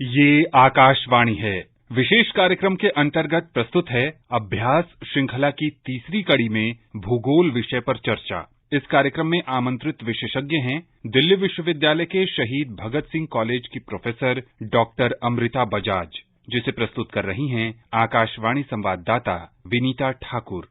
ये आकाशवाणी है। विशेष कार्यक्रम के अंतर्गत प्रस्तुत है अभ्यास श्रृंखला की तीसरी कड़ी में भूगोल विषय पर चर्चा। इस कार्यक्रम में आमंत्रित विशेषज्ञ हैं दिल्ली विश्वविद्यालय के शहीद भगत सिंह कॉलेज की प्रोफेसर डॉक्टर अमृता बजाज, जिसे प्रस्तुत कर रही हैं आकाशवाणी संवाददाता विनीता ठाकुर।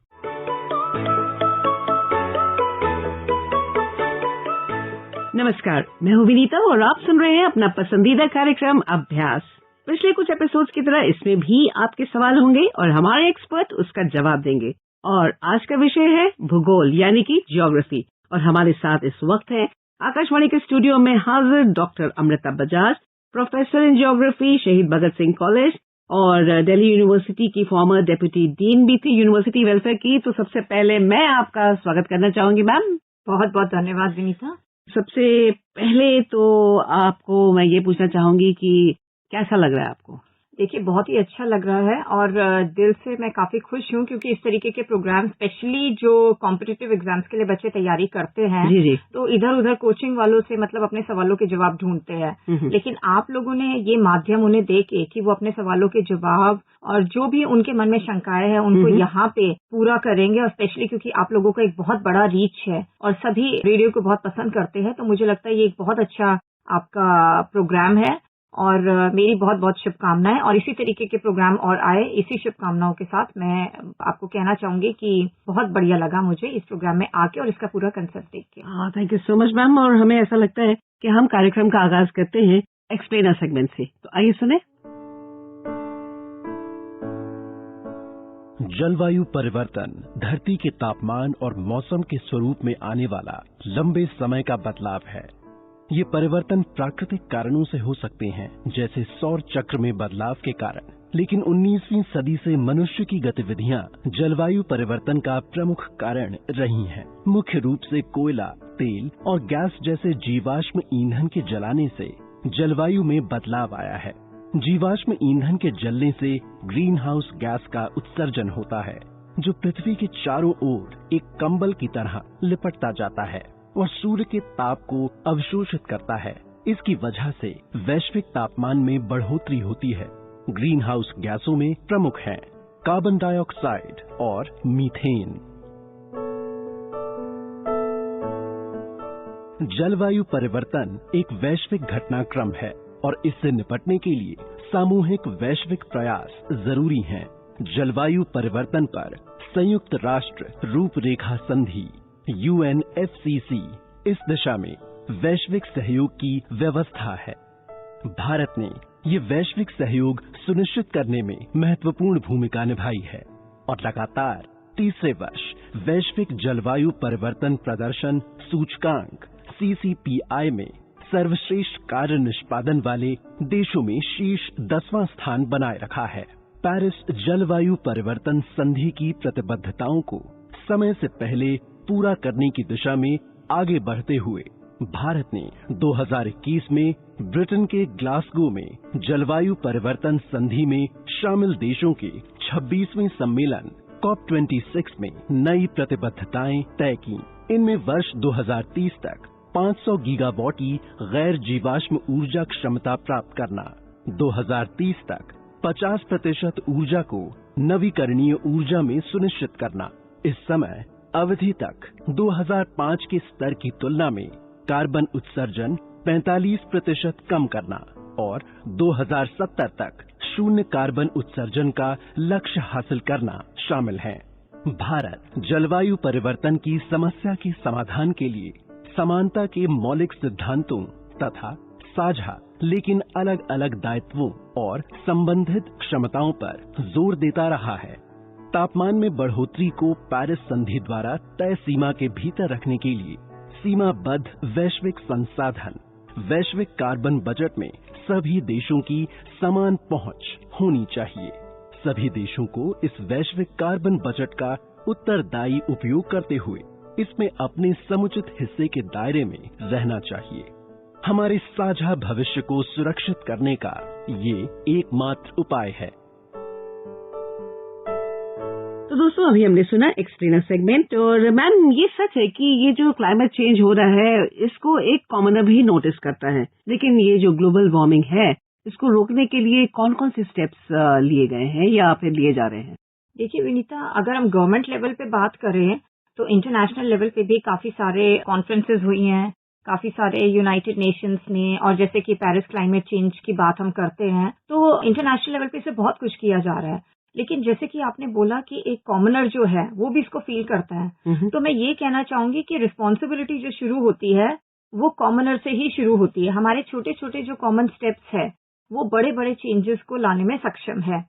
नमस्कार, मैं हूँ विनीता और आप सुन रहे हैं अपना पसंदीदा कार्यक्रम अभ्यास। पिछले कुछ एपिसोड्स की तरह इसमें भी आपके सवाल होंगे और हमारे एक्सपर्ट उसका जवाब देंगे। और आज का विषय है भूगोल यानी कि ज्योग्राफी। और हमारे साथ इस वक्त है आकाशवाणी के स्टूडियो में हाजिर doctor Amrita Bajaj, professor in geography, शहीद भगत सिंह कॉलेज और दिल्ली यूनिवर्सिटी की फॉर्मर डेप्यूटी डीन भी थी यूनिवर्सिटी वेलफेयर की। तो सबसे पहले मैं आपका स्वागत करना चाहूंगी मैम। बहुत बहुत धन्यवाद विनीता। सबसे पहले तो आपको मैं ये पूछना चाहूंगी कि कैसा लग रहा है आपको? देखिए, बहुत ही अच्छा लग रहा है और दिल से मैं काफी खुश हूँ क्योंकि इस तरीके के प्रोग्राम स्पेशली जो कॉम्पिटिटिव एग्जाम्स के लिए बच्चे तैयारी करते हैं जी। तो इधर उधर कोचिंग वालों से मतलब अपने सवालों के जवाब ढूंढते हैं, लेकिन आप लोगों ने ये माध्यम उन्हें दे के कि वो अपने सवालों के जवाब और जो भी उनके मन में शंकाएं हैं उनको यहाँ पे पूरा करेंगे। और स्पेशली क्योंकि आप लोगों का एक बहुत बड़ा रीच है और सभी रेडियो को बहुत पसंद करते हैं, तो मुझे लगता है ये एक बहुत अच्छा आपका प्रोग्राम है और मेरी बहुत बहुत शुभकामनाएं। और इसी तरीके के प्रोग्राम और आए, इसी शुभकामनाओं के साथ मैं आपको कहना चाहूंगी कि बहुत बढ़िया लगा मुझे इस प्रोग्राम में आके और इसका पूरा कंसेप्ट देख के। Thank you so much ma'am. और हमें ऐसा लगता है कि हम कार्यक्रम का आगाज करते हैं एक्सप्लेनर सेगमेंट से, तो आइए सुने। जलवायु परिवर्तन धरती के तापमान और मौसम के स्वरूप में आने वाला लंबे समय का बदलाव है। ये परिवर्तन प्राकृतिक कारणों से हो सकते हैं, जैसे सौर चक्र में बदलाव के कारण, लेकिन 19वीं सदी से मनुष्य की गतिविधियां जलवायु परिवर्तन का प्रमुख कारण रही हैं। मुख्य रूप से कोयला, तेल और गैस जैसे जीवाश्म ईंधन के जलाने से जलवायु में बदलाव आया है। जीवाश्म ईंधन के जलने से ग्रीन हाउस गैस का उत्सर्जन होता है, जो पृथ्वी के चारों ओर एक कंबल की तरह लिपटता जाता है और सूर्य के ताप को अवशोषित करता है। इसकी वजह से वैश्विक तापमान में बढ़ोतरी होती है। ग्रीन हाउस गैसों में प्रमुख हैं कार्बन डाइऑक्साइड और मीथेन। जलवायु परिवर्तन एक वैश्विक घटनाक्रम है और इससे निपटने के लिए सामूहिक वैश्विक प्रयास जरूरी हैं। जलवायु परिवर्तन पर संयुक्त राष्ट्र रूपरेखा संधि UNFCCC इस दिशा में वैश्विक सहयोग की व्यवस्था है। भारत ने ये वैश्विक सहयोग सुनिश्चित करने में महत्वपूर्ण भूमिका निभाई है और लगातार तीसरे वर्ष वैश्विक जलवायु परिवर्तन प्रदर्शन सूचकांक CCPI में सर्वश्रेष्ठ कार्य निष्पादन वाले देशों में शीर्ष 10वां स्थान बनाए रखा है। पेरिस जलवायु परिवर्तन संधि की प्रतिबद्धताओं को समय से पहले पूरा करने की दिशा में आगे बढ़ते हुए भारत ने 2021 में ब्रिटेन के ग्लासगो में जलवायु परिवर्तन संधि में शामिल देशों के 26वें सम्मेलन COP26 में नई प्रतिबद्धताएं तय की। इनमें वर्ष 2030 तक 500 गीगावाट की गैर जीवाश्म ऊर्जा क्षमता प्राप्त करना, 2030 तक 50% ऊर्जा को नवीकरणीय ऊर्जा में सुनिश्चित करना, इस समय अवधि तक 2005 के स्तर की तुलना में कार्बन उत्सर्जन 45% कम करना और 2070 तक शून्य कार्बन उत्सर्जन का लक्ष्य हासिल करना शामिल है। भारत जलवायु परिवर्तन की समस्या के समाधान के लिए समानता के मौलिक सिद्धांतों तथा साझा लेकिन अलग अलग दायित्वों और संबंधित क्षमताओं पर जोर देता रहा है। तापमान में बढ़ोतरी को पेरिस संधि द्वारा तय सीमा के भीतर रखने के लिए सीमाबद्ध वैश्विक संसाधन, वैश्विक कार्बन बजट में सभी देशों की समान पहुंच होनी चाहिए। सभी देशों को इस वैश्विक कार्बन बजट का उत्तरदायी उपयोग करते हुए इसमें अपने समुचित हिस्से के दायरे में रहना चाहिए। हमारे साझा भविष्य को सुरक्षित करने का ये एकमात्र उपाय है। तो दोस्तों, अभी हमने सुना एक्सप्लेनर सेगमेंट। और मैम, ये सच है कि ये जो क्लाइमेट चेंज हो रहा है इसको एक कॉमनर भी नोटिस करता है, लेकिन ये जो ग्लोबल वार्मिंग है इसको रोकने के लिए कौन कौन से स्टेप्स लिए गए हैं या फिर लिए जा रहे हैं? देखिए विनीता, अगर हम गवर्नमेंट लेवल पे बात करें तो इंटरनेशनल लेवल पे भी काफी सारे कॉन्फ्रेंसेस हुई हैं, काफी सारे यूनाइटेड नेशंस में, और जैसे कि पेरिस क्लाइमेट चेंज की बात हम करते हैं तो इंटरनेशनल लेवल पे इसे बहुत कुछ किया जा रहा है। लेकिन जैसे कि आपने बोला कि एक कॉमनर जो है वो भी इसको फील करता है, तो मैं ये कहना चाहूंगी कि रिस्पॉन्सिबिलिटी जो शुरू होती है वो कॉमनर से ही शुरू होती है। हमारे छोटे छोटे जो कॉमन स्टेप्स है वो बड़े बड़े चेंजेस को लाने में सक्षम है।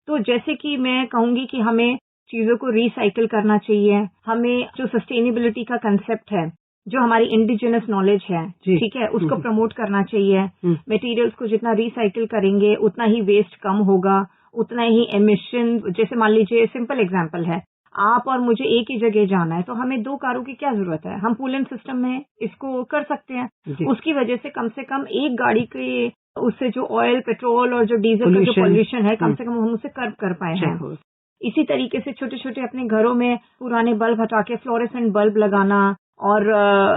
तो जैसे कि मैं कहूंगी कि हमें चीजों को रिसाइकिल करना चाहिए, हमें जो सस्टेनेबिलिटी का कंसेप्ट है, जो हमारी इंडिजिनस नॉलेज है, ठीक है, उसको प्रमोट करना चाहिए। मटेरियल्स को जितना रिसाइकिल करेंगे उतना ही वेस्ट कम होगा, उतना ही एमिशन। जैसे मान लीजिए सिंपल एग्जांपल है, आप और मुझे एक ही जगह जाना है तो हमें 2 कारों की क्या जरूरत है, हम पूल एंड सिस्टम में इसको कर सकते हैं। उसकी वजह से कम एक गाड़ी के उससे जो ऑयल, पेट्रोल और जो डीजल का जो पॉल्यूशन है, कम से कम हम उसे कर्व कर पाए हैं। इसी तरीके से छोटे छोटे अपने घरों में पुराने बल्ब हटा के फ्लोरेसेंट बल्ब लगाना और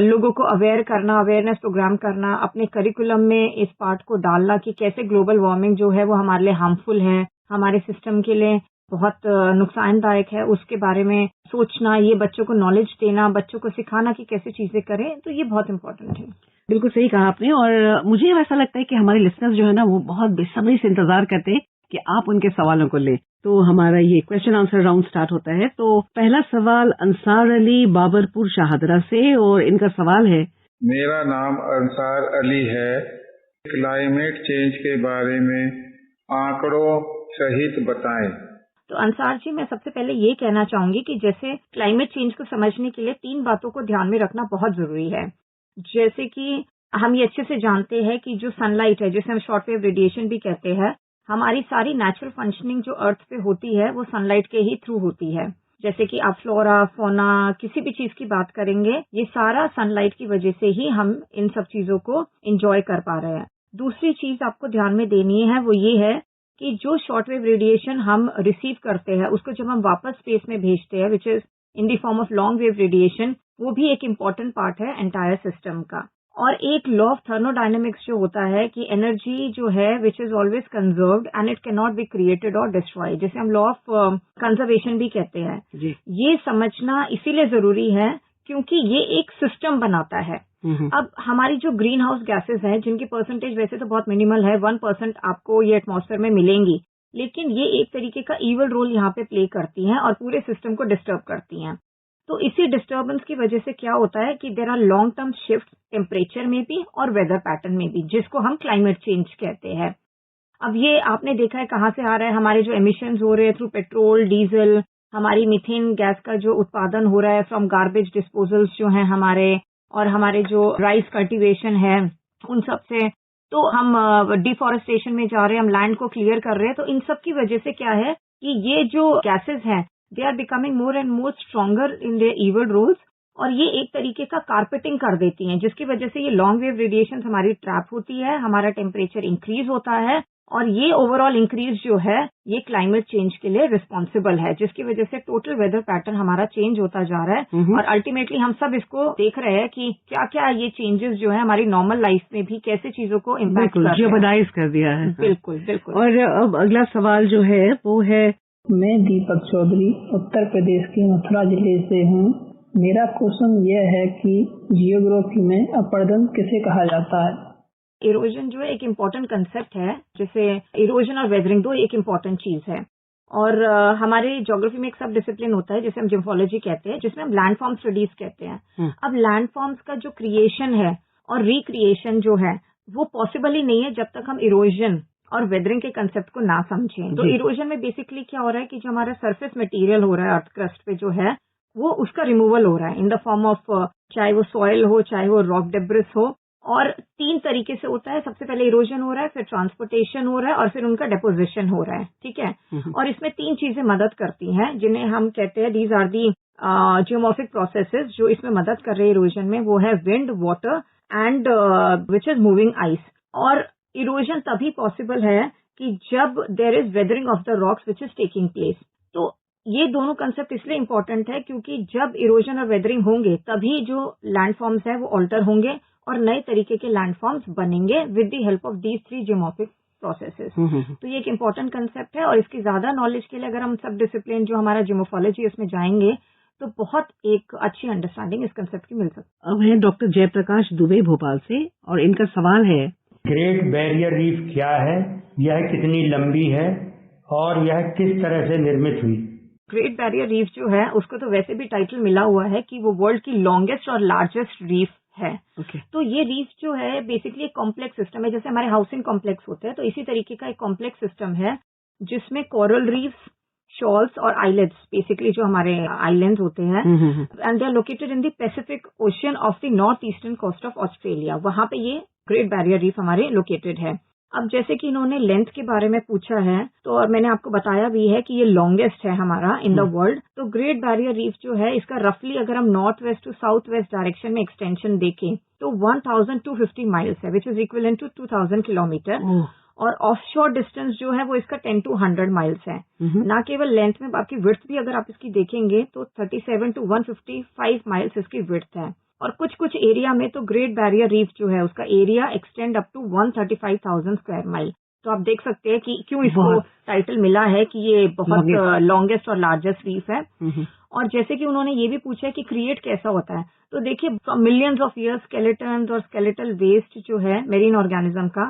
लोगों को अवेयर करना, अवेयरनेस प्रोग्राम करना, अपने करिकुलम में इस पार्ट को डालना कि कैसे ग्लोबल वार्मिंग जो है वो हमारे लिए हार्मफुल है, हमारे सिस्टम के लिए बहुत नुकसानदायक है, उसके बारे में सोचना, ये बच्चों को नॉलेज देना, बच्चों को सिखाना कि कैसे चीजें करें, तो ये बहुत इम्पोर्टेंट है। बिल्कुल सही कहा आपने, और मुझे ऐसा लगता है कि हमारे लिसनर्स जो है ना वो बहुत बेसब्री से इंतजार करते हैं कि आप उनके सवालों को ले। तो हमारा ये क्वेश्चन आंसर राउंड स्टार्ट होता है। तो पहला सवाल अंसार अली बाबरपुर शाहदरा से, और इनका सवाल है, मेरा नाम अंसार अली है, क्लाइमेट चेंज के बारे में आंकड़ों सहित बताएं। तो अंसार जी, मैं सबसे पहले ये कहना चाहूंगी कि जैसे क्लाइमेट चेंज को समझने के लिए 3 बातों को ध्यान में रखना बहुत जरूरी है। जैसे कि हम ये अच्छे से जानते हैं कि जो सनलाइट है, जिसे हम शॉर्ट वेव रेडिएशन भी कहते हैं, हमारी सारी नेचुरल फंक्शनिंग जो अर्थ पे होती है वो सनलाइट के ही थ्रू होती है। जैसे कि आप फ्लोरा, फोना, किसी भी चीज की बात करेंगे, ये सारा सनलाइट की वजह से ही हम इन सब चीजों को एंजॉय कर पा रहे हैं। दूसरी चीज आपको ध्यान में देनी है वो ये है कि जो शॉर्ट वेव रेडिएशन हम रिसीव करते हैं उसको जब हम वापस स्पेस में भेजते हैं, विच is in the form of long wave radiation, वो भी एक इम्पॉर्टेंट पार्ट है एंटायर सिस्टम का। और एक लॉ ऑफ थर्मोडायनेमिक्स जो होता है कि एनर्जी जो है which is always conserved and it can not be created और डिस्ट्रॉयड, जिसे हम लॉ ऑफ कंजर्वेशन भी कहते हैं। ये समझना इसीलिए जरूरी है क्योंकि ये एक सिस्टम बनाता है। अब हमारी जो ग्रीन हाउस गैसेज हैं, जिनकी परसेंटेज वैसे तो बहुत मिनिमल है, 1% आपको ये एटमॉस्फेयर में मिलेंगी, लेकिन ये एक तरीके का इवल रोल यहाँ पे प्ले करती हैं और पूरे सिस्टम को डिस्टर्ब करती हैं। तो इसी डिस्टर्बेंस की वजह से क्या होता है कि there are long term shift temperature में भी और वेदर पैटर्न में भी, जिसको हम क्लाइमेट चेंज कहते हैं। अब ये आपने देखा है कहाँ से आ रहा है, हमारे जो एमिशंस हो रहे हैं थ्रू पेट्रोल, डीजल, हमारी मीथेन गैस का जो उत्पादन हो रहा है फ्रॉम गार्बेज डिस्पोजल्स जो हैं हमारे, और हमारे जो राइस कल्टीवेशन है उन सब से, तो हम डिफॉरेस्टेशन में जा रहे हैं, हम लैंड को क्लियर कर रहे हैं। तो इन सब की वजह से क्या है कि ये जो गैसेज हैं they are becoming more and more stronger in their evil roles, और ये एक तरीके का कारपेटिंग कर देती हैं, जिसकी वजह से ये लॉन्ग वेव रेडिएशन हमारी ट्रैप होती है, हमारा टेम्परेचर इंक्रीज होता है, और ये ओवरऑल इंक्रीज जो है ये क्लाइमेट चेंज के लिए रिस्पॉन्सिबल है, जिसकी वजह से टोटल वेदर पैटर्न हमारा चेंज होता जा रहा है। और अल्टीमेटली हम सब इसको देख रहे हैं कि क्या क्या ये चेंजेस जो है हमारी नॉर्मल लाइफ में भी कैसे चीजों को इम्पैक्ट कर जियोपैथाइज कर दिया है। बिल्कुल बिल्कुल। और अब अगला सवाल जो है वो है, मैं दीपक चौधरी उत्तर प्रदेश के मथुरा जिले से हूँ। मेरा क्वेश्चन यह है कि जियोग्राफी में अपरदन किसे कहा जाता है? इरोजन जो है एक इम्पॉर्टेंट कंसेप्ट है, जैसे इरोजन और वेदरिंग दो एक इम्पॉर्टेंट चीज है। और हमारे ज्योग्राफी में एक सब डिसिप्लिन होता है जिसे हम जियोलॉजी कहते हैं, जिसमें हम लैंडफॉर्म स्टडीज कहते हैं। अब लैंडफॉर्म्स का जो क्रिएशन है और रिक्रिएशन जो है वो पॉसिबल ही नहीं है जब तक हम इरोजन और वेदरिंग के कंसेप्ट को ना समझें। तो इरोजन में बेसिकली क्या हो रहा है कि जो हमारा सरफेस मटेरियल हो रहा है अर्थ क्रस्ट पे जो है वो उसका रिमूवल हो रहा है इन द फॉर्म ऑफ, चाहे वो सॉइल हो, चाहे वो रॉक डेब्रिस हो, और 3 तरीके से होता है। सबसे पहले इरोजन हो रहा है, फिर ट्रांसपोर्टेशन हो रहा है, और फिर उनका डेपोजिशन हो रहा है, ठीक है। और इसमें 3 चीजें मदद करती हैं जिन्हें हम कहते हैं these are the geomorphic processes जो इसमें मदद कर रहे हैं इरोजन में, वो है wind, water and which is moving ice. और इरोजन तभी पॉसिबल है कि जब there is weathering of the rocks which is taking place. तो ये दोनों कंसेप्ट इसलिए इम्पोर्टेंट है क्योंकि जब इरोजन और वेदरिंग होंगे तभी जो लैंडफॉर्म्स है वो ऑल्टर होंगे और नए तरीके के लैंडफॉर्म्स बनेंगे with the help of these 3 geomorphic processes. तो ये एक इम्पोर्टेंट कंसेप्ट है और इसकी ज्यादा नॉलेज के लिए अगर हम सब डिसिप्लिन जो हमारा जियोमॉर्फोलॉजी उसमें जाएंगे तो बहुत एक अच्छी अंडरस्टैंडिंग इस कंसेप्ट की मिल सकती है। अब है डॉक्टर जयप्रकाश दुबे भोपाल से और इनका सवाल है, ग्रेट बैरियर रीफ क्या है, यह कितनी लंबी है और यह किस तरह से निर्मित हुई? ग्रेट बैरियर रीफ जो है उसको तो वैसे भी टाइटल मिला हुआ है कि वो वर्ल्ड की लॉन्गेस्ट और लार्जेस्ट रीफ है। तो ये रीफ जो है बेसिकली एक कॉम्प्लेक्स सिस्टम है, जैसे हमारे हाउसिंग कॉम्प्लेक्स होते हैं तो इसी तरीके का एक कॉम्प्लेक्स सिस्टम है जिसमें कोरल रीफ्स, शॉल्स और आइलैंड्स, बेसिकली जो हमारे आइलैंड्स होते हैं, and they are located in the Pacific Ocean of the north eastern coast of Australia. वहां पे ये ग्रेट बैरियर रीफ हमारे लोकेटेड है। अब जैसे कि इन्होंने लेंथ के बारे में पूछा है तो मैंने आपको बताया भी है कि ये लॉन्गेस्ट है हमारा इन द वर्ल्ड। तो ग्रेट बैरियर रीफ जो है इसका रफली अगर हम north west to south west direction में एक्सटेंशन देखें तो 1250 माइल्स है, which is equivalent to 2000 kilometre. और ऑफशोर डिस्टेंस जो है वो इसका 10 to 100 माइल्स है। ना केवल लेंथ में, बाकी विड्थ भी अगर आप इसकी देखेंगे तो 37 to 155 माइल्स इसकी विड्थ है। और कुछ कुछ एरिया में तो ग्रेट बैरियर रीफ जो है उसका area extend up to 135,000 square mile. तो आप देख सकते हैं कि क्यों इसको टाइटल मिला है कि ये बहुत लॉन्गेस्ट और लार्जेस्ट रीफ है। और जैसे कि उन्होंने ये भी पूछा है कि क्रिएट कैसा होता है, तो देखिए मिलियंस ऑफ ईयर्स स्केलेटन्स और स्केलेटल वेस्ट जो है मेरीन ऑर्गेनिज्म का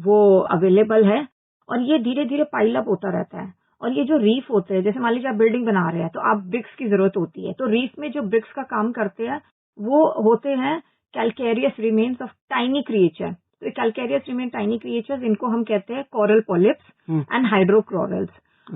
वो अवेलेबल है और ये धीरे धीरे पाइल अप होता रहता है। और ये जो रीफ होते हैं, जैसे मान लीजिए आप बिल्डिंग बना रहे हैं तो आप ब्रिक्स की जरूरत होती है, तो रीफ में जो ब्रिक्स का काम करते हैं वो होते हैं calcareous remains of tiny creature. तो कैल्केरियस रिमेन टाइनी क्रिएचर्स, इनको हम कहते हैं कोरल पॉलिप्स एंड हाइड्रोक्रोरल्स।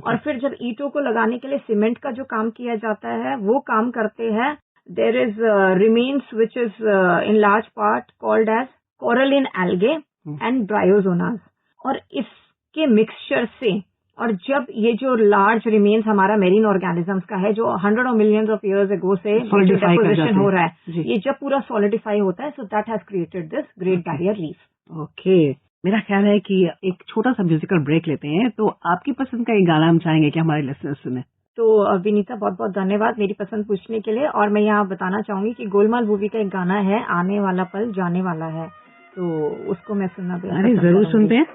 और फिर जब ईंटों को लगाने के लिए सीमेंट का जो काम किया जाता है वो काम करते हैं, there is remains which is in large part called as coralline algae and bryozoans. और इसके मिक्सचर से, और जब ये जो लार्ज रिमेन्स हमारा मेरीन ऑर्गेनिजम्स का है जो 100 मिलियंस ऑफ ईयर्स एगो से डेपोजिशन हो रहा है, ये जब पूरा सॉलिडिफाई होता है, so that has created this great barrier reef. Okay, मेरा ख्याल है कि एक छोटा सा म्यूजिकल ब्रेक लेते हैं, तो आपकी पसंद का एक गाना हम चाहेंगे कि हमारे लिसनर्स सुने। तो विनीता बहुत बहुत धन्यवाद मेरी पसंद पूछने के लिए। और मैं यहाँ बताना चाहूंगी कि गोलमाल मूवी का एक गाना है, आने वाला पल जाने वाला है, तो उसको मैं सुनना जरूर सुनते हैं।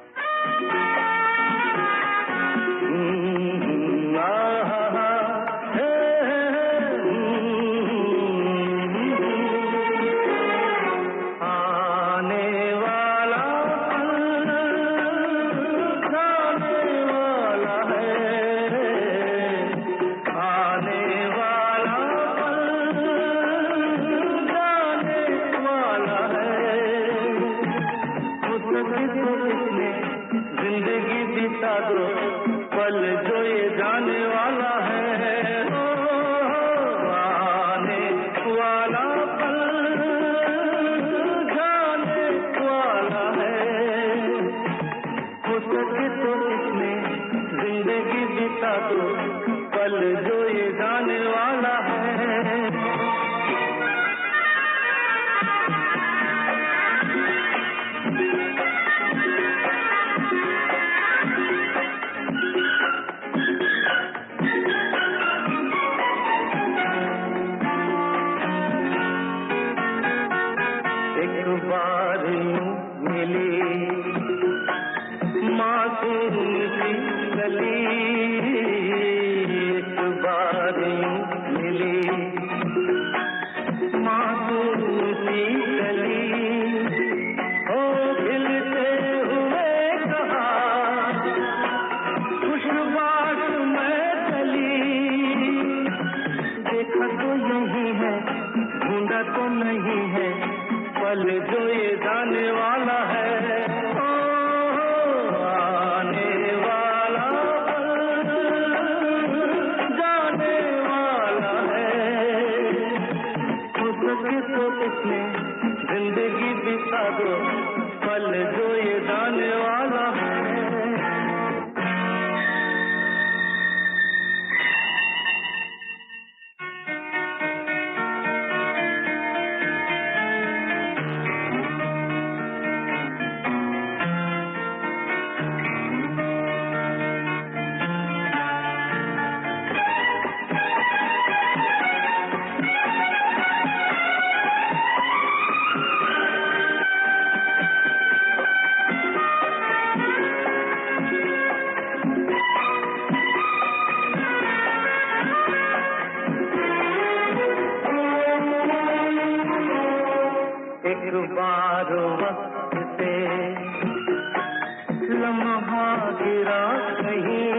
लम्हा गिरा कहीं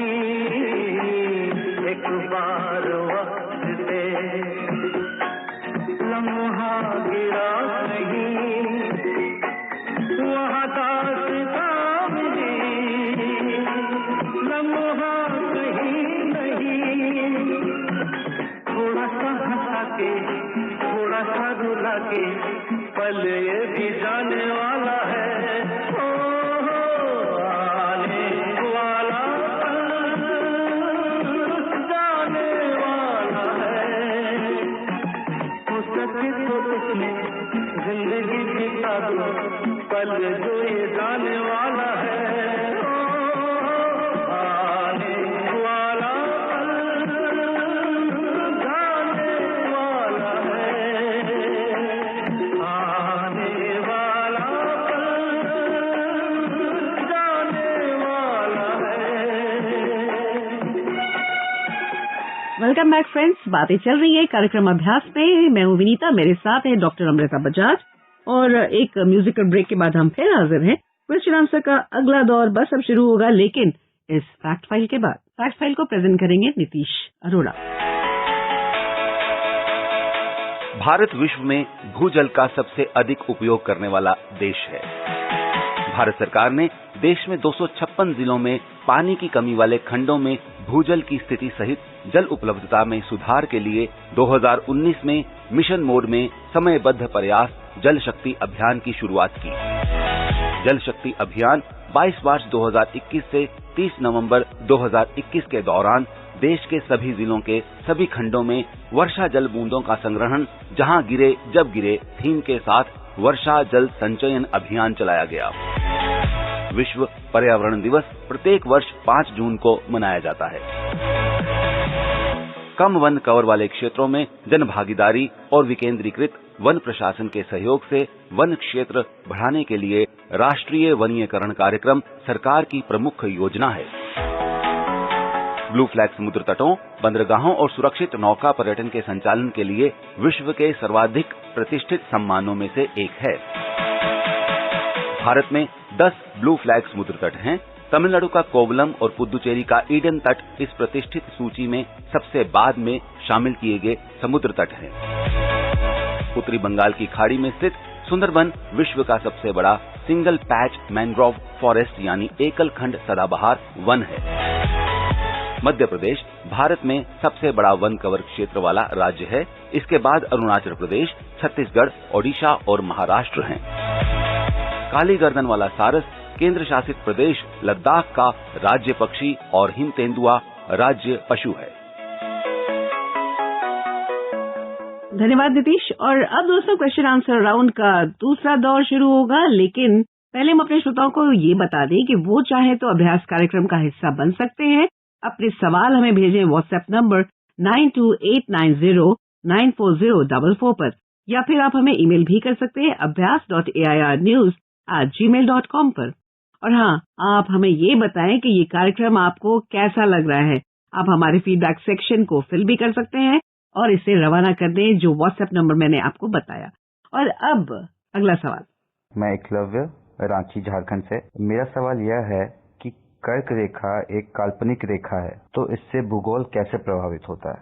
एक बार वक्त से, लम्हा गिरा कहीं वहाँ दास्तां मिली, लम्हा कहीं नहीं, थोड़ा सा हंसा के थोड़ा सा रुला के पल ये भी जाने वाला है, आने वाला जाने वाला है। हो सके तो इसमें जिंदगी बिता दो, पल जो ये जाने वाला है, आने वाला जाने वाला है, आने वाला जाने वाला है। Welcome back friends. बातें चल रही है कार्यक्रम अभ्यास में। मैं हूँ विनीता, मेरे साथ है डॉक्टर अमृता बजाज। और एक म्यूजिकल ब्रेक के बाद हम फिर हाजिर हैं। क्वेश्चन आंसर का अगला दौर बस अब शुरू होगा, लेकिन इस फैक्ट फाइल के बाद। फैक्ट फाइल को प्रेजेंट करेंगे नीतीश अरोड़ा। भारत विश्व में भूजल का सबसे अधिक उपयोग करने वाला देश है। भारत सरकार ने देश में 256 जिलों में पानी की कमी वाले खंडों में भूजल की स्थिति सहित जल उपलब्धता में सुधार के लिए 2019 में मिशन मोड में समयबद्ध प्रयास जल शक्ति अभियान की शुरुआत की। जल शक्ति अभियान 22 मार्च 2021 से 30 नवंबर 2021 के दौरान देश के सभी जिलों के सभी खंडों में वर्षा जल बूंदों का संग्रहण जहां गिरे जब गिरे थीम के साथ वर्षा जल संचयन अभियान चलाया गया। विश्व पर्यावरण दिवस प्रत्येक वर्ष 5 जून को मनाया जाता है। कम वन कवर वाले क्षेत्रों में जन भागीदारी और विकेंद्रीकृत वन प्रशासन के सहयोग से वन क्षेत्र बढ़ाने के लिए राष्ट्रीय वनीकरण कार्यक्रम सरकार की प्रमुख योजना है। ब्लू फ्लैग समुद्र तटों, बंदरगाहों और सुरक्षित नौका पर्यटन के संचालन के लिए विश्व के सर्वाधिक प्रतिष्ठित सम्मानों में से एक है। भारत में 10 ब्लू फ्लैग समुद्र तट हैं। तमिलनाडु का कोवलम और पुदुचेरी का ईडन तट इस प्रतिष्ठित सूची में सबसे बाद में शामिल किए गए समुद्र तट हैं। उत्तरी बंगाल की खाड़ी में स्थित सुंदरबन विश्व का सबसे बड़ा सिंगल पैच मैंग्रोव फॉरेस्ट यानी एकल खंड सदाबहार वन है। मध्य प्रदेश भारत में सबसे बड़ा वन कवर क्षेत्र वाला राज्य है। इसके बाद अरुणाचल प्रदेश, छत्तीसगढ़, ओडिशा और महाराष्ट्र हैं। काली गर्दन वाला सारस केंद्र शासित प्रदेश लद्दाख का राज्य पक्षी और हिम तेंदुआ राज्य पशु है। धन्यवाद नीतीश। और अब दोस्तों क्वेश्चन आंसर राउंड का दूसरा दौर शुरू होगा, लेकिन पहले हम अपने श्रोताओं को ये बता दें कि वो चाहे तो अभ्यास कार्यक्रम का हिस्सा बन सकते हैं। अपने सवाल हमें भेजें व्हाट्सएप नंबर 9289094044 पर, या फिर आप हमें ईमेल भी कर सकते हैं abhyas.airnews@gmail.com पर। और हाँ, आप हमें ये बताएं कि ये कार्यक्रम आपको कैसा लग रहा है। आप हमारे फीडबैक सेक्शन को फिल भी कर सकते हैं और इसे रवाना कर दें जो व्हाट्सएप नंबर मैंने आपको बताया। और अब अगला सवाल। मैं एकलव्य रांची झारखंड से। मेरा सवाल यह है कि कर्क रेखा एक काल्पनिक रेखा है, तो इससे भूगोल कैसे प्रभावित होता है?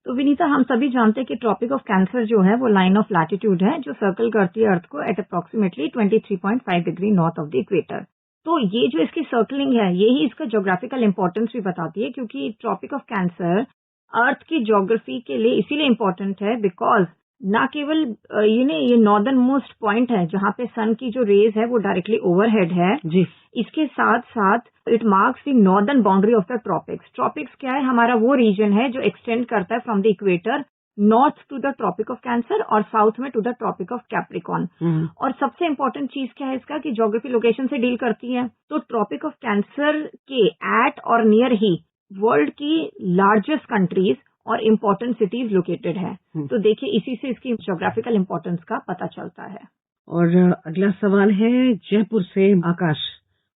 तो विनीता, हम सभी जानते हैं कि ट्रॉपिक ऑफ कैंसर जो है वो लाइन ऑफ लैटिट्यूड है जो सर्कल करती है अर्थ को at approximately 23.5 degree north of the equator. तो ये जो इसकी सर्कलिंग है यही इसका ज्योग्राफिकल इंपॉर्टेंस भी बताती है, क्योंकि ट्रॉपिक ऑफ कैंसर अर्थ की ज्योग्राफी के लिए इसीलिए इम्पोर्टेंट है बिकॉज ना केवल ये नॉर्दर्न मोस्ट पॉइंट है जहाँ पे सन की जो रेज है वो डायरेक्टली ओवरहेड है जी, इसके साथ साथ it marks the northern boundary of the tropics. Tropics क्या है? हमारा वो रीजन है जो एक्सटेंड करता है from the equator north to the Tropic of Cancer और साउथ में to the Tropic of Capricorn. और सबसे इम्पोर्टेंट चीज क्या है इसका कि ज्योग्राफी लोकेशन से डील करती है। तो ट्रॉपिक ऑफ कैंसर के एट और नियर ही वर्ल्ड की लार्जेस्ट कंट्रीज और इम्पोर्टेंट सिटीज लोकेटेड है। तो देखिए इसी से इसकी ज्योग्राफिकल इम्पोर्टेंस का पता चलता है। और अगला सवाल है जयपुर से आकाश,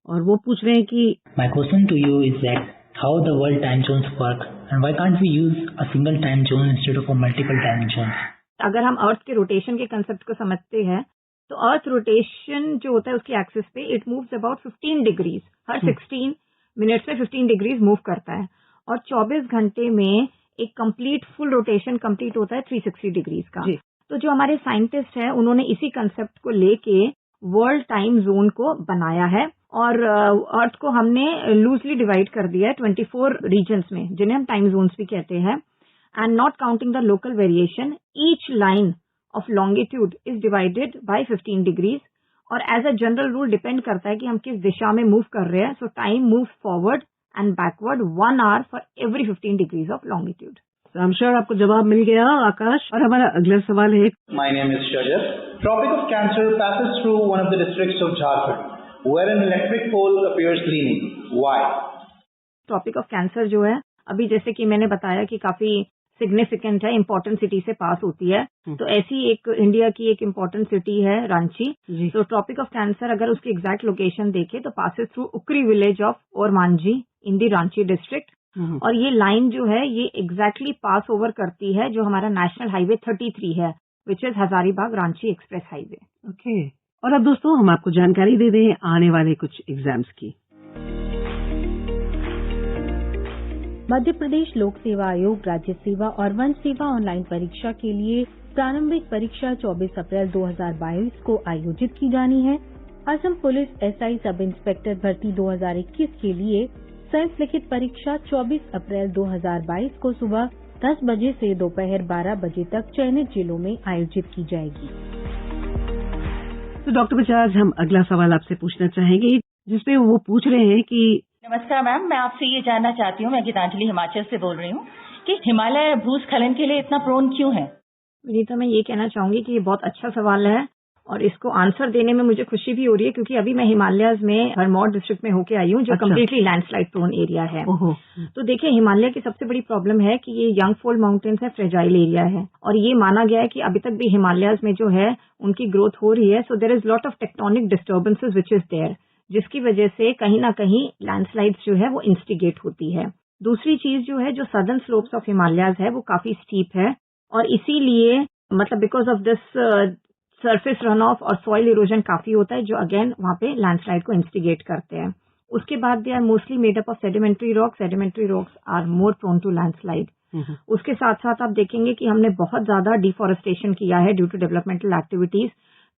और वो पूछ रहे हैं कि my question to you is that how the world time zones work and why can't we use a single time zone instead of multiple time zones. अगर हम अर्थ के रोटेशन के कंसेप्ट को समझते हैं तो अर्थ रोटेशन जो होता है उसकी एक्सिस पे it moves about 15 degrees, her 16 minutes में 15 डिग्रीज मूव करता है, और 24 घंटे में एक कंप्लीट फुल रोटेशन कंप्लीट होता है 360 डिग्रीज का। तो जो हमारे साइंटिस्ट हैं उन्होंने इसी कंसेप्ट को लेके वर्ल्ड टाइम जोन को बनाया है, और अर्थ को हमने लूजली डिवाइड कर दिया है 24 रीजन्स में, जिन्हें हम टाइम जोन्स भी कहते हैं। And not counting the local variation, each line of longitude is divided by 15 degrees, और as a general rule depend करता है कि हम किस दिशा में मूव कर रहे हैं। सो time moves forward and backward 1 hour for every 15 degrees of longitude. I'm sure आपको जवाब मिल गया आकाश। और हमारा अगला सवाल है, My name is Shajar. Tropic of Cancer passes through one of the districts of Jharkhand, where an electric pole appears leaning. Why? Tropic of Cancer जो है, अभी जैसे कि मैंने बताया कि काफी सिग्निफिकेंट है, इम्पोर्टेंट सिटी से पास होती है, तो ऐसी एक इंडिया की एक इम्पोर्टेंट सिटी है रांची। तो ट्रॉपिक ऑफ कैंसर अगर उसकी एग्जैक्ट लोकेशन देखे तो पासेस थ्रू उकरी village of Ormanjhi in the Ranchi district, और ये लाइन जो है ये एग्जैक्टली पास ओवर करती है जो हमारा नेशनल हाईवे 33 है, which is Hazaribagh Ranchi express highway. Okay. और अब दोस्तों हम आपको जानकारी दे दें आने वाले कुछ एग्जाम्स की। मध्य प्रदेश लोक सेवा आयोग राज्य सेवा और वन सेवा ऑनलाइन परीक्षा के लिए प्रारंभिक परीक्षा 24 अप्रैल 2022 को आयोजित की जानी है। Assam police SI sub inspector भर्ती 2021 के लिए संयुक्त लिखित परीक्षा 24 अप्रैल 2022 को सुबह 10 बजे से दोपहर 12 बजे तक चयनित जिलों में आयोजित की जाएगी। तो डॉक्टर बजाज, हम अगला सवाल आपसे पूछना चाहेंगे, जिसपे वो पूछ रहे हैं कि नमस्कार मैम, मैं आपसे ये जानना चाहती हूँ, मैं गीतांजलि हिमाचल से बोल रही हूँ, कि हिमालय भूस्खलन के लिए इतना प्रोन क्यों है? विनीता, मैं ये कहना चाहूंगी कि ये बहुत अच्छा सवाल है और इसको आंसर देने में मुझे खुशी भी हो रही है, क्योंकि अभी मैं हिमालयाज में भरमौर डिस्ट्रिक्ट में होके आई हूँ, जो कम्प्लीटली लैंडस्लाइड प्रोन एरिया है। तो देखिए, हिमालय की सबसे बड़ी प्रॉब्लम है कि ये यंग फोल्ड माउंटेन्स है, फ्रेजाइल एरिया है, और ये माना गया है कि अभी तक भी हिमालयाज में जो है उनकी ग्रोथ हो रही है। So there is lot of tectonic disturbances which is there, जिसकी वजह से कहीं ना कहीं लैंडस्लाइड्स जो है वो इंस्टिगेट होती है। दूसरी चीज जो है, जो सदर्न स्लोप्स ऑफ हिमालयाज है वो काफी स्टीप है, और इसीलिए मतलब because of this surface run of और सॉइल इरोजन काफी होता है, जो अगेन वहाँ पे लैंडस्लाइड को इंस्टिगेट करते हैं। उसके बाद they are mostly made up of sedimentary rocks, sedimentary rocks are more prone to landslide. उसके साथ साथ आप देखेंगे कि हमने बहुत ज्यादा डिफॉरेस्टेशन किया है ड्यू टू डेवलपमेंटल एक्टिविटीज,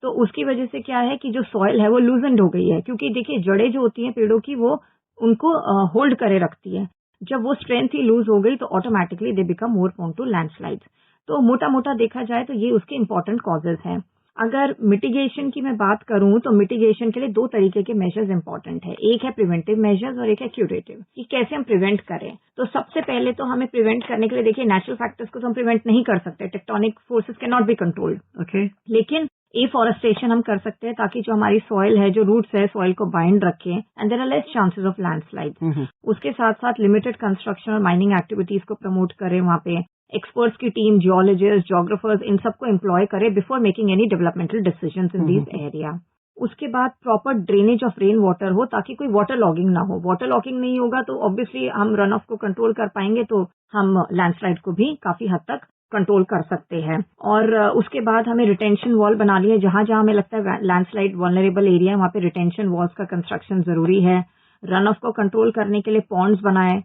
तो उसकी वजह से क्या है कि जो सॉइल है वो लूजेंड हो गई है, क्योंकि देखिए जड़ें जो होती हैं पेड़ों की वो उनको होल्ड करे रखती है। जब वो स्ट्रेंथ ही लूज हो गई तो automatically they become more prone to landslides. तो मोटा मोटा देखा जाए तो ये उसके इंपॉर्टेंट कॉजेज हैं। अगर मिटिगेशन की मैं बात करूं तो मिटिगेशन के लिए 2 तरीके के मेजर्स इंपॉर्टेंट है, एक है प्रिवेंटिव मेजर्स और एक है क्यूरेटिव, कि कैसे हम प्रिवेंट करें। तो सबसे पहले तो हमें प्रिवेंट करने के लिए देखिए नेचुरल फैक्टर्स को तो हम प्रिवेंट नहीं कर सकते, tectonic forces can not be controlled, okay, लेकिन एफॉरेस्टेशन हम कर सकते हैं ताकि जो हमारी सॉइल है, जो रूट्स है, सॉइल को बाइंड रखें and there are less chances of landslide. उसके साथ साथ लिमिटेड कंस्ट्रक्शन और माइनिंग एक्टिविटीज को प्रमोट करें, वहाँ पे एक्सपर्ट्स की टीम, जियोलॉजिस्ट, जोग्राफर्स, इन सबको एम्प्लॉय करे before making any developmental decisions in this area. उसके बाद proper drainage of rain water हो ताकि कोई वाटर लॉगिंग ना हो। वाटर लॉगिंग नहीं होगा तो ऑब्वियसली हम रन ऑफ को कंट्रोल कर पाएंगे, तो हम लैंडस्लाइड को भी काफी हद तक कंट्रोल कर सकते हैं। और उसके बाद हमें रिटेंशन वॉल बना लिए, जहां जहां हमें लगता है लैंडस्लाइड वल्नरेबल एरिया है वहां पे रिटेंशन वॉल्स का कंस्ट्रक्शन जरूरी है। रन ऑफ को कंट्रोल करने के लिए पॉन्ड्स बनाए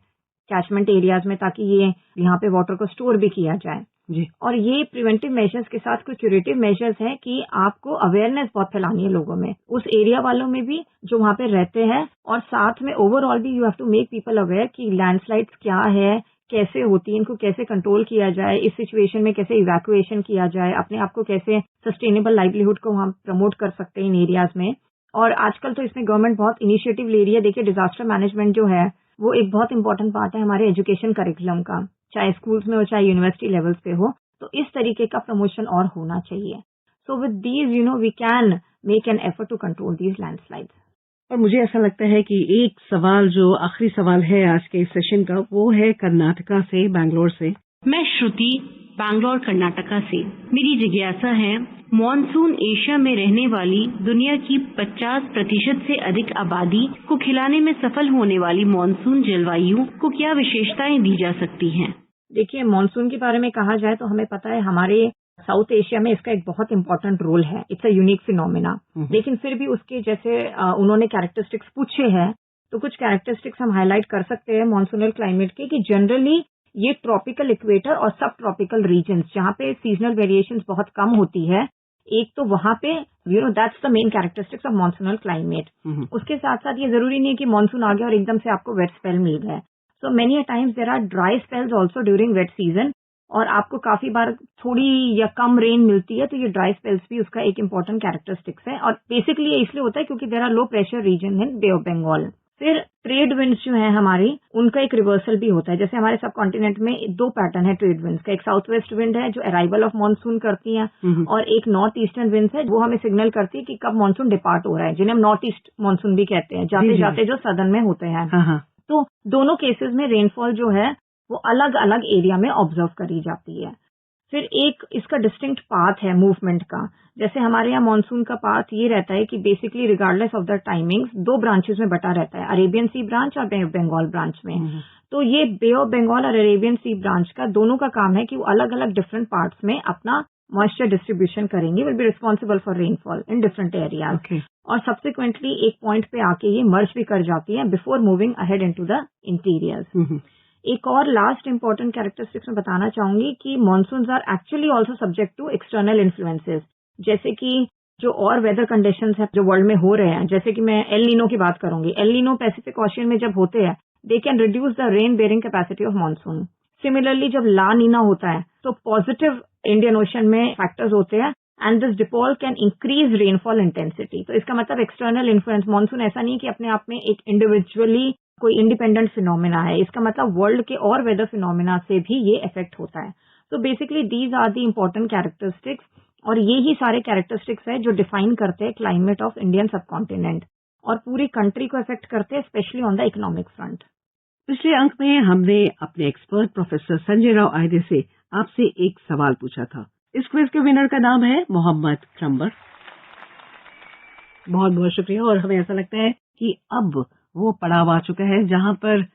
कैचमेंट एरियाज में, ताकि ये यहाँ पे वाटर को स्टोर भी किया जाए जी। और ये प्रिवेंटिव मेजर्स के साथ कुछ क्यूरेटिव मेजर्स हैं कि आपको अवेयरनेस बहुत फैलानी है लोगों में, उस एरिया वालों में भी जो वहाँ पे रहते हैं, और साथ में ओवरऑल भी you have to make people aware कि लैंडस्लाइड्स क्या है, कैसे होती है, इनको कैसे कंट्रोल किया जाए, इस सिचुएशन में कैसे इवैक्यूएशन किया जाए, अपने आप को कैसे सस्टेनेबल लाइवलीहुड को हम प्रमोट कर सकते हैं इन एरियाज में। और आजकल तो इसमें गवर्नमेंट बहुत इनिशिएटिव ले रही है। देखिए, डिजास्टर मैनेजमेंट जो है वो एक बहुत इंपॉर्टेंट पार्ट है हमारे एजुकेशन करिकुलम का, चाहे स्कूल्स में हो चाहे यूनिवर्सिटी लेवल्स पे हो, तो इस तरीके का प्रमोशन और होना चाहिए। So with these we can make an effort to control these landslides. और मुझे ऐसा लगता है कि एक सवाल जो आखिरी सवाल है आज के इस सेशन का, वो है कर्नाटका से, बैंगलोर से। मैं श्रुति, बैंगलोर कर्नाटका से। मेरी जिज्ञासा है, मॉनसून एशिया में रहने वाली दुनिया की 50% से अधिक आबादी को खिलाने में सफल होने वाली मॉनसून जलवायु को क्या विशेषताएं दी जा सकती हैं? देखिए, मॉनसून के बारे में कहा जाए तो हमें पता है हमारे साउथ एशिया में इसका एक बहुत इंपॉर्टेंट रोल है। It's a unique phenomena. लेकिन फिर भी उसके जैसे उन्होंने कैरेक्टरिस्टिक्स पूछे हैं, तो कुछ कैरेक्टरिस्टिक्स हम हाईलाइट कर सकते हैं मॉनसूनल क्लाइमेट के, कि जनरली ये ट्रॉपिकल इक्वेटर और सब ट्रॉपिकल रीजन्स जहाँ पे सीजनल वेरिएशंस बहुत कम होती है, एक तो वहां पे that's the main characteristics of monsoonal climate. उसके साथ साथ ये जरूरी नहीं है कि मॉनसून आ गया और एकदम से आपको वेट स्पेल मिल गया। So many times there are dry spells also during wet season, और आपको काफी बार थोड़ी या कम रेन मिलती है, तो ये ड्राई स्पेल्स भी उसका एक इम्पोर्टेंट कैरेक्टरिस्टिक्स है। और बेसिकली ये इसलिए होता है क्योंकि there are low pressure region in Bay of Bengal. फिर ट्रेड विंड्स जो है हमारी, उनका एक रिवर्सल भी होता है। जैसे हमारे सब कॉन्टिनेंट में दो पैटर्न है ट्रेड विंड्स का, एक साउथ वेस्ट विंड है जो अराइवल ऑफ मानसून करती है, और एक नॉर्थ ईस्टर्न विंड्स है वो हमें सिग्नल करती है कि कब मानसून डिपार्ट हो रहा है, जिन्हें हम नॉर्थ ईस्ट मानसून भी कहते हैं, जाते जाते जो सदर्न में होते हैं। तो दोनों केसेस में रेनफॉल जो है वो अलग अलग एरिया में ऑब्जर्व करी जाती है। फिर एक इसका डिस्टिंक्ट पाथ है मूवमेंट का। जैसे हमारे यहाँ मानसून का पाथ ये रहता है कि basically regardless of the timings दो ब्रांचेस में बटा रहता है, अरेबियन सी ब्रांच और बे ऑफ बंगाल ब्रांच में। तो ये बे ऑफ बंगाल और अरेबियन सी ब्रांच का दोनों का काम है कि वो अलग अलग डिफरेंट पार्ट्स में अपना मॉइस्चर डिस्ट्रीब्यूशन करेंगे, will be responsible for rainfall in different areas. और सब्सिक्वेंटली एक पॉइंट पे आके ये मर्ज भी कर जाती है before moving ahead into the interiors. एक और लास्ट इंपॉर्टेंट कैरेक्टरिस्टिक्स में बताना चाहूंगी कि monsoons are actually also subject to external influences, जैसे कि जो और वेदर कंडीशंस है जो वर्ल्ड में हो रहे हैं। जैसे कि मैं एल नीनो की बात करूंगी। एल नीनो पैसिफिक ओशियन में जब होते हैं, they can reduce the rain bearing capacity of monsoon. Similarly जब ला नीना होता है तो पॉजिटिव इंडियन ओशन में फैक्टर्स होते हैं, and this dipole can increase rainfall intensity. तो इसका मतलब एक्सटर्नल इन्फ्लुएंस, मॉनसून ऐसा नहीं कि अपने आप में एक इंडिविजुअली कोई इंडिपेंडेंट फिनोमिना है, इसका मतलब वर्ल्ड के और वेदर फिनोमिना से भी ये इफेक्ट होता है। तो basically these are the important characteristics, और ये ही सारे कैरेक्टरिस्टिक्स है जो डिफाइन करते हैं क्लाइमेट ऑफ इंडियन सबकॉन्टिनेंट और पूरी कंट्री को इफेक्ट करते हैं, specially on the economic front. पिछले अंक में हमने अपने एक्सपर्ट प्रोफेसर संजय राव आयदे से आपसे एक सवाल पूछा था। इस क्विज के विनर का नाम है मोहम्मद क्रम्बर। बहुत बहुत शुक्रिया। और हमें ऐसा लगता है कि अब वो पड़ाव आ चुका है जहां पर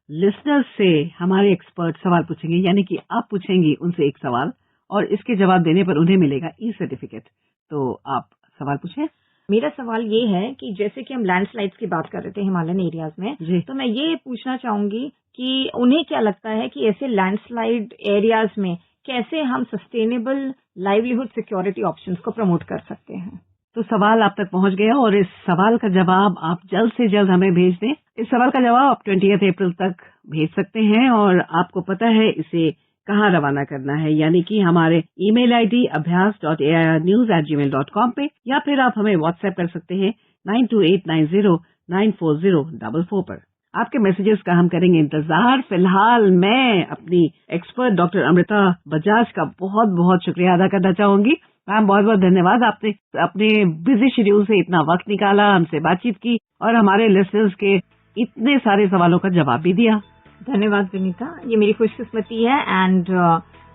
लिसनर्स से हमारे एक्सपर्ट सवाल पूछेंगे, यानी कि आप पूछेंगी उनसे एक सवाल और इसके जवाब देने पर उन्हें मिलेगा ई सर्टिफिकेट। तो आप सवाल पूछें। मेरा सवाल ये है कि जैसे कि हम लैंडस्लाइड्स की बात कर रहे थे हिमालयन एरियाज में, तो मैं ये पूछना चाहूंगी कि उन्हें क्या लगता है कि ऐसे लैंडस्लाइड एरियाज में कैसे हम सस्टेनेबल लाइवलीहुड सिक्योरिटी ऑप्शंस को प्रमोट कर सकते हैं। तो सवाल आप तक पहुंच गया और इस सवाल का जवाब आप जल्द से जल्द हमें भेज दें। इस सवाल का जवाब आप 20 अप्रैल तक भेज सकते हैं और आपको पता है इसे कहाँ रवाना करना है, यानी कि हमारे ईमेल आईडी abhyas.airnews@gmail.com पे, या फिर आप हमें व्हाट्सएप कर सकते हैं 9289094044 पर। आपके मैसेजेस का हम करेंगे इंतजार। फिलहाल मैं अपनी एक्सपर्ट डॉक्टर अमृता बजाज का बहुत बहुत शुक्रिया अदा करना चाहूंगी। मैम बहुत बहुत धन्यवाद, आपने अपने बिजी शेड्यूल से इतना वक्त निकाला, हमसे बातचीत की और हमारे लिसनर्स के इतने सारे सवालों का जवाब भी दिया। धन्यवाद विनीता, ये मेरी खुशकिस्मती है एंड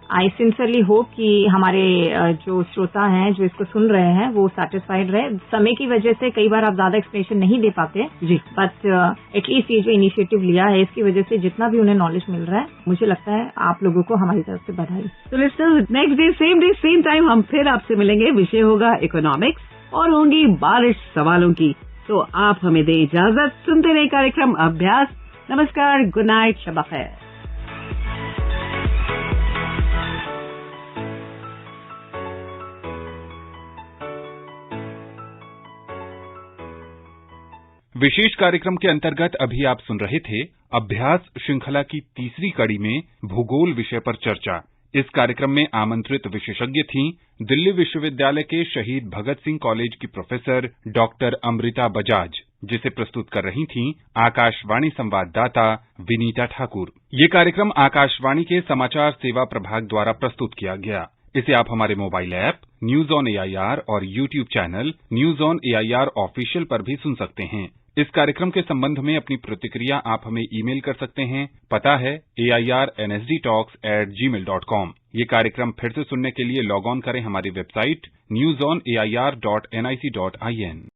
आई सिंसियरली होप कि हमारे जो श्रोता हैं जो इसको सुन रहे हैं वो सेटिस्फाइड रहे। समय की वजह से कई बार आप ज्यादा एक्सप्लेनेशन नहीं दे पाते जी, बट एटलीस्ट ये जो इनिशिएटिव लिया है इसकी वजह से जितना भी उन्हें नॉलेज मिल रहा है, मुझे लगता है आप लोगों को हमारी तरफ से बधाई। तो listeners, next day same time हम फिर आपसे मिलेंगे। विषय होगा इकोनॉमिक्स और होंगी बारिश सवालों की। तो आप हमें दें इजाजत, सुनते रहे कार्यक्रम अभ्यास। नमस्कार, गुड नाइट, शब खैर। विशेष कार्यक्रम के अंतर्गत अभी आप सुन रहे थे अभ्यास श्रृंखला की तीसरी कड़ी में भूगोल विषय पर चर्चा। इस कार्यक्रम में आमंत्रित विशेषज्ञ थीं दिल्ली विश्वविद्यालय के शहीद भगत सिंह कॉलेज की प्रोफेसर डॉक्टर अमृता बजाज, जिसे प्रस्तुत कर रही थीं आकाशवाणी संवाददाता विनीता ठाकुर। ये कार्यक्रम आकाशवाणी के समाचार सेवा प्रभाग द्वारा प्रस्तुत किया गया। इसे आप हमारे mobile app news on AIR और YouTube channel news on AIR official पर भी सुन सकते हैं। इस कार्यक्रम के संबंध में अपनी प्रतिक्रिया आप हमें ईमेल कर सकते हैं। पता है airnsdtalks@gmail.com। ये कार्यक्रम फिर से सुनने के लिए लॉग ऑन करें हमारी वेबसाइट newsonair.nic.in।